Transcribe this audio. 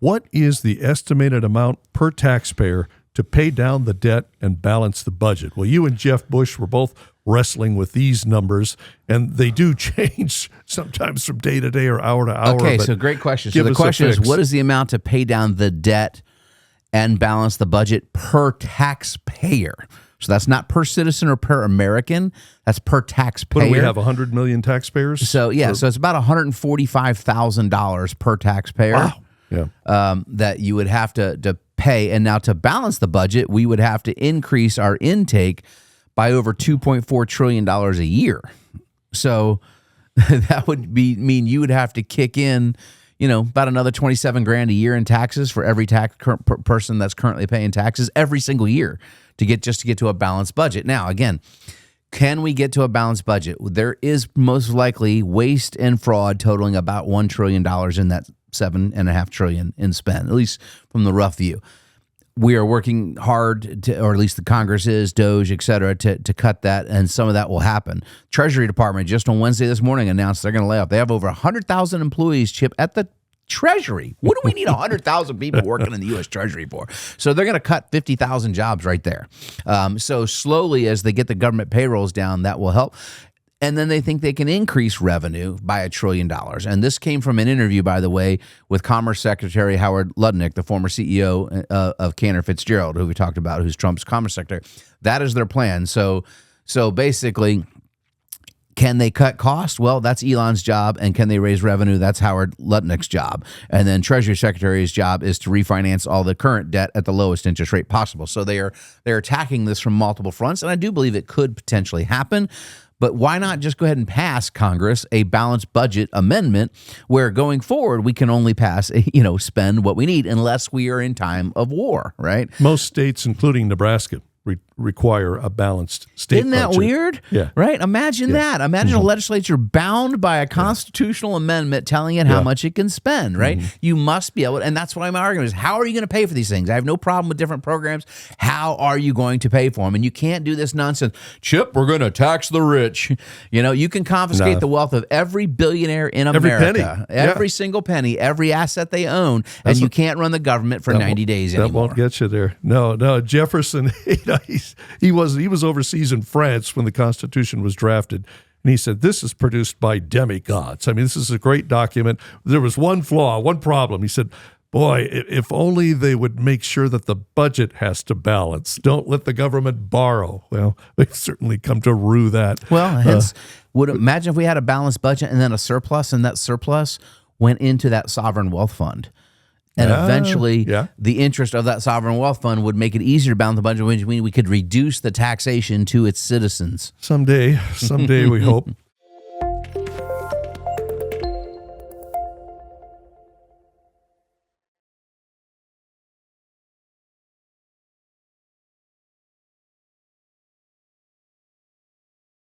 What is the estimated amount per taxpayer to pay down the debt and balance the budget? Well, you and Jeff Bush were both wrestling with these numbers, and they do change sometimes from day to day or hour to hour. Okay, so great question. So the question is, what is the amount to pay down the debt and balance the budget per taxpayer? So that's not per citizen or per American. That's per taxpayer. What do we have, 100 million taxpayers? So, yeah, so it's about $145,000 per taxpayer. Wow. Yeah. That you would have to pay. And now to balance the budget, we would have to increase our intake by over $2.4 trillion a year. So that would mean you would have to kick in, about another $27,000 a year in taxes for every person that's currently paying taxes every single year to get to a balanced budget. Now, again, can we get to a balanced budget? There is most likely waste and fraud totaling about $1 trillion in that $7.5 trillion in spend, at least from the rough view. We are working hard to, or at least the Congress is, DOJ, et cetera, to cut that, and some of that will happen. Treasury Department just on Wednesday this morning announced they're going to lay off. They have over 100,000 employees, Chip, at the Treasury. What do we need 100,000 people working in the U.S. Treasury for? So they're going to cut 50,000 jobs right there. So slowly, as they get the government payrolls down, that will help. And then they think they can increase revenue by $1 trillion. And this came from an interview, by the way, with Commerce Secretary Howard Lutnick, the former CEO of Cantor Fitzgerald, who we talked about, who's Trump's Commerce Secretary. That is their plan. So basically, can they cut costs? Well, that's Elon's job. And can they raise revenue? That's Howard Lutnick's job. And then Treasury Secretary's job is to refinance all the current debt at the lowest interest rate possible. So they're attacking this from multiple fronts. And I do believe it could potentially happen. But why not just go ahead and pass, Congress, a balanced budget amendment where going forward we can only pass, spend what we need unless we are in time of war, right? Most states, including Nebraska, require a balanced state Isn't that budget. weird? Yeah. Right? Imagine that. Imagine a legislature bound by a constitutional amendment telling it how much it can spend, right? You must be able to, and that's what I'm arguing is, how are you going to pay for these things? I have no problem with different programs. How are you going to pay for them? And you can't do this nonsense. Chip, we're going to tax the rich. You can confiscate the wealth of every billionaire in America. Every single penny, every asset they own, and you can't run the government for 90 days anymore. That won't get you there. No, Jefferson, he was overseas in France when the Constitution was drafted, and he said, this is produced by demigods. I mean, this is a great document. There was one flaw, one problem. He said, boy, if only they would make sure that the budget has to balance. Don't let the government borrow. Well, they've certainly come to rue that. Well, hence, imagine if we had a balanced budget and then a surplus, and that surplus went into that sovereign wealth fund. And eventually, the interest of that sovereign wealth fund would make it easier to balance the budget, which means we could reduce the taxation to its citizens. Someday we hope.